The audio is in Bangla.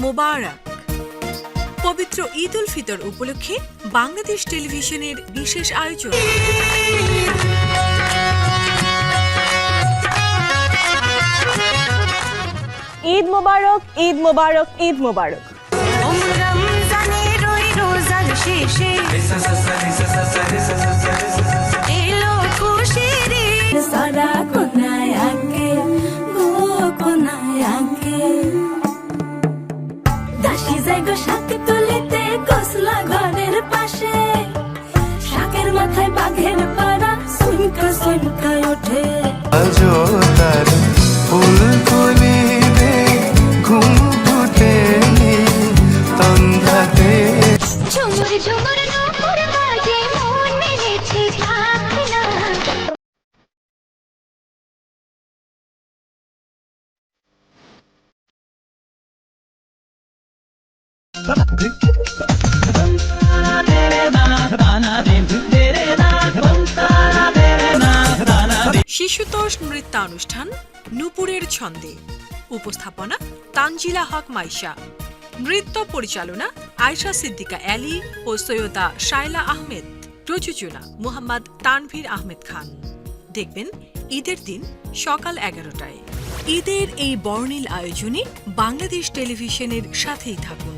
মোবারক। পবিত্র ঈদ উল ফিতর উপলক্ষে বাংলাদেশ টেলিভিশনের বিশেষ আয়োজন। ঈদ মোবারক, ঈদ মোবারক, ঈদ মোবারক। ঘরের পাশে শাকের মাথায় বাঘের পাড়া সুনকা সুনকা ওঠে ফুল তুলিবে ঘুম ফুটে তন্দ্রাতে ঝুমুর ঝুমুর নূপুর বাজে মন মেলেছে থাকনা। শিশুতোষ নৃত্যানুষ্ঠান নূপুরের ছন্দে। উপস্থাপনা তানজিলা হক মাইশা। নৃত্য পরিচালনা আয়শা সিদ্দিকা অ্যালি ও সৈয়দা শায়লা আহমেদ। প্রযোজনা মুহাম্মদ তানভীর আহমেদ খান। দেখবেন ঈদের দিন সকাল 11টায়। ঈদের এই বর্ণিল আয়োজনে বাংলাদেশ টেলিভিশনের সাথেই থাকুন।